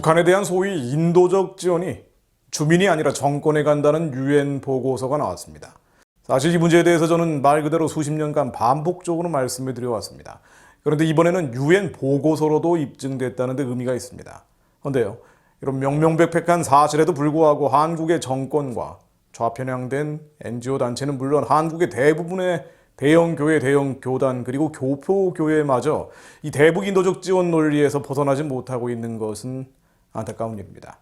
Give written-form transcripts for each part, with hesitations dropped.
북한에 대한 소위 인도적 지원이 주민이 아니라 정권에 간다는 유엔 보고서가 나왔습니다. 사실 이 문제에 대해서 저는 말 그대로 수십 년간 반복적으로 말씀을 드려왔습니다. 그런데 이번에는 유엔 보고서로도 입증됐다는 데 의미가 있습니다. 그런데요, 이런 명명백백한 사실에도 불구하고 한국의 정권과 좌편향된 NGO 단체는 물론 한국의 대부분의 대형 교회, 대형 교단, 그리고 교포교회마저 이 대북 인도적 지원 논리에서 벗어나지 못하고 있는 것은 안타까운 일입니다.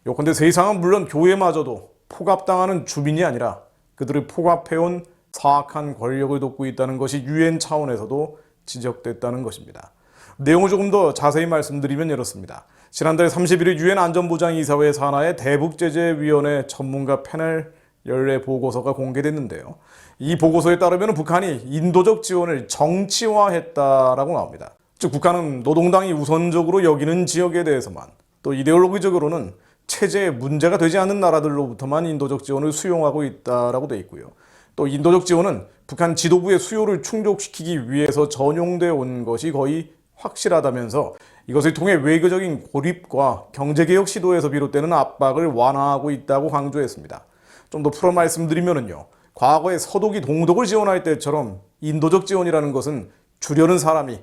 요컨대 세상은 물론 교회마저도 포갑당하는 주민이 아니라 그들을 포갑해온 사악한 권력을 돕고 있다는 것이 유엔 차원에서도 지적됐다는 것입니다. 내용을 조금 더 자세히 말씀드리면 이렇습니다. 지난달 31일 유엔 안전보장이사회 산하의 대북제재위원회 전문가 패널 연례 보고서가 공개됐는데요. 이 보고서에 따르면 북한이 인도적 지원을 정치화했다라고 나옵니다. 즉 북한은 노동당이 우선적으로 여기는 지역에 대해서만, 또 이데올로기적으로는 체제에 문제가 되지 않는 나라들로부터만 인도적 지원을 수용하고 있다라고 되어 있고요. 또 인도적 지원은 북한 지도부의 수요를 충족시키기 위해서 전용되어 온 것이 거의 확실하다면서 이것을 통해 외교적인 고립과 경제개혁 시도에서 비롯되는 압박을 완화하고 있다고 강조했습니다. 좀 더 풀어 말씀드리면요, 과거에 서독이 동독을 지원할 때처럼 인도적 지원이라는 것은 주려는 사람이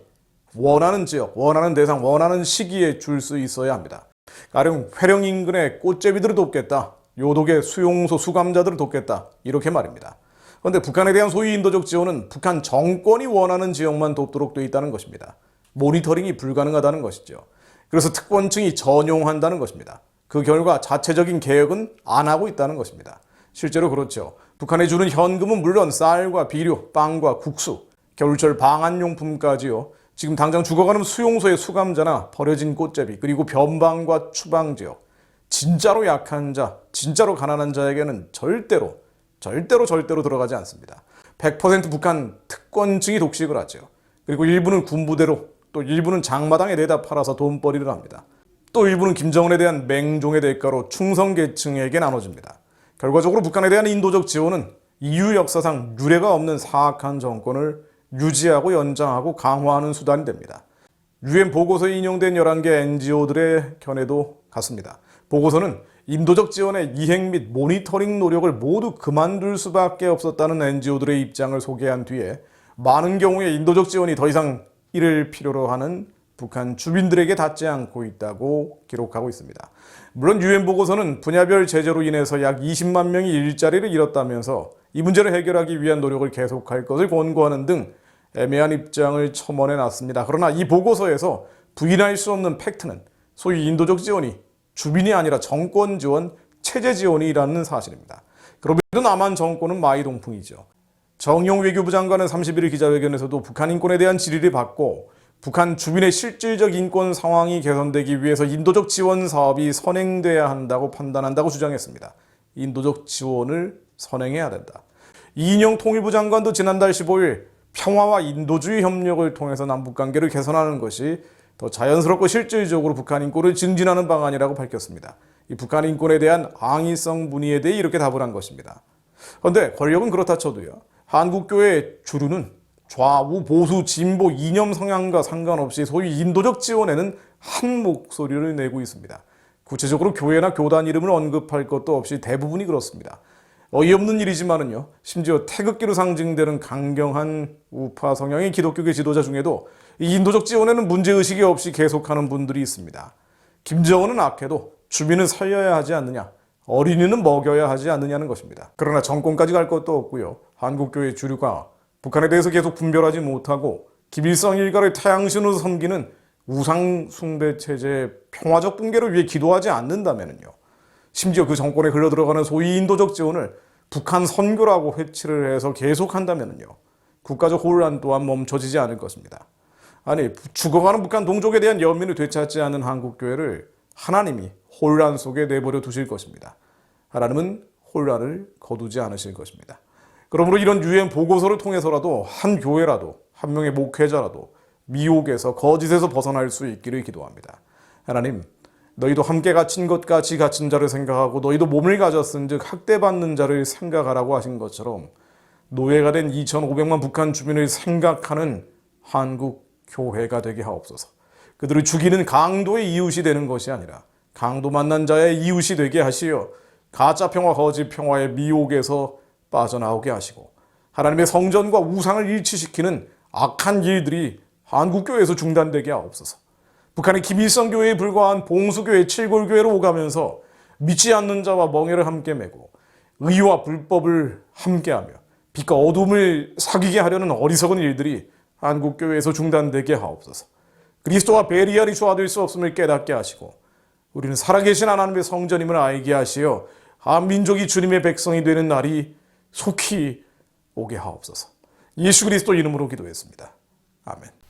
원하는 지역, 원하는 대상, 원하는 시기에 줄 수 있어야 합니다. 가령 회령 인근의 꽃제비들을 돕겠다, 요독의 수용소 수감자들을 돕겠다, 이렇게 말입니다. 그런데 북한에 대한 소위 인도적 지원은 북한 정권이 원하는 지역만 돕도록 되어 있다는 것입니다. 모니터링이 불가능하다는 것이죠. 그래서 특권층이 전용한다는 것입니다. 그 결과 자체적인 개혁은 안 하고 있다는 것입니다. 실제로 그렇죠. 북한에 주는 현금은 물론 쌀과 비료, 빵과 국수, 겨울철 방한용품까지요. 지금 당장 죽어가는 수용소의 수감자나 버려진 꽃제비, 그리고 변방과 추방지역, 진짜로 약한 자, 진짜로 가난한 자에게는 절대로 들어가지 않습니다. 100% 북한 특권층이 독식을 하죠. 그리고 일부는 군부대로, 또 일부는 장마당에 내다 팔아서 돈벌이를 합니다. 또 일부는 김정은에 대한 맹종의 대가로 충성계층에게 나눠집니다. 결과적으로 북한에 대한 인도적 지원은 인류 역사상 유례가 없는 사악한 정권을 유지하고 연장하고 강화하는 수단이 됩니다. 유엔 보고서에 인용된 11개 NGO들의 견해도 같습니다. 보고서는 인도적 지원의 이행 및 모니터링 노력을 모두 그만둘 수밖에 없었다는 NGO들의 입장을 소개한 뒤에 많은 경우에 인도적 지원이 더 이상 이를 필요로 하는 북한 주민들에게 닿지 않고 있다고 기록하고 있습니다. 물론 유엔 보고서는 분야별 제재로 인해서 약 20만 명이 일자리를 잃었다면서 이 문제를 해결하기 위한 노력을 계속할 것을 권고하는 등 애매한 입장을 첨언해놨습니다. 그러나 이 보고서에서 부인할 수 없는 팩트는 소위 인도적 지원이 주민이 아니라 정권 지원, 체제 지원이라는 사실입니다. 그럼에도 남한 정권은 마이동풍이죠. 정용 외교부 장관은 31일 기자회견에서도 북한 인권에 대한 질의를 받고 북한 주민의 실질적 인권 상황이 개선되기 위해서 인도적 지원 사업이 선행돼야 한다고 판단한다고 주장했습니다. 인도적 지원을 선행해야 된다. 이인영 통일부 장관도 지난달 15일 평화와 인도주의 협력을 통해서 남북관계를 개선하는 것이 더 자연스럽고 실질적으로 북한 인권을 증진하는 방안이라고 밝혔습니다. 이 북한 인권에 대한 항의성 문의에 대해 이렇게 답을 한 것입니다. 그런데 권력은 그렇다 쳐도요, 한국교회의 주류는 좌우, 보수, 진보, 이념 성향과 상관없이 소위 인도적 지원에는 한 목소리를 내고 있습니다. 구체적으로 교회나 교단 이름을 언급할 것도 없이 대부분이 그렇습니다. 어이없는 일이지만은요, 심지어 태극기로 상징되는 강경한 우파 성향의 기독교계 지도자 중에도 이 인도적 지원에는 문제의식이 없이 계속하는 분들이 있습니다. 김정은은 악해도 주민은 살려야 하지 않느냐, 어린이는 먹여야 하지 않느냐는 것입니다. 그러나 정권까지 갈 것도 없고요, 한국교회 주류가 북한에 대해서 계속 분별하지 못하고 김일성 일가를 태양신으로 섬기는 우상 숭배 체제의 평화적 붕괴를 위해 기도하지 않는다면요, 심지어 그 정권에 흘러들어가는 소위 인도적 지원을 북한 선교라고 회치를 해서 계속한다면요, 국가적 혼란 또한 멈춰지지 않을 것입니다. 아니, 죽어가는 북한 동족에 대한 연민을 되찾지 않는 한국교회를 하나님이 혼란 속에 내버려 두실 것입니다. 하나님은 혼란을 거두지 않으실 것입니다. 그러므로 이런 유엔 보고서를 통해서라도 한 교회라도, 한 명의 목회자라도 미혹에서, 거짓에서 벗어날 수 있기를 기도합니다. 하나님, 너희도 함께 갇힌 것 같이 갇힌 자를 생각하고 너희도 몸을 가졌은 즉 학대받는 자를 생각하라고 하신 것처럼 노예가 된 2,500만 북한 주민을 생각하는 한국 교회가 되게 하옵소서. 그들을 죽이는 강도의 이웃이 되는 것이 아니라 강도 만난 자의 이웃이 되게 하시어 가짜 평화, 거짓 평화의 미혹에서 빠져나오게 하시고 하나님의 성전과 우상을 일치시키는 악한 일들이 한국교회에서 중단되게 하옵소서. 북한의 김일성 교회에 불과한 봉수교회, 칠골교회로 오가면서 믿지 않는 자와 멍에를 함께 메고 의와 불법을 함께하며 빛과 어둠을 사귀게 하려는 어리석은 일들이 한국교회에서 중단되게 하옵소서. 그리스도와 베리알이 조화될 수 없음을 깨닫게 하시고 우리는 살아계신 하나님의 성전임을 알게 하시어 한민족이 주님의 백성이 되는 날이 속히 오게 하옵소서. 예수 그리스도 이름으로 기도했습니다. 아멘.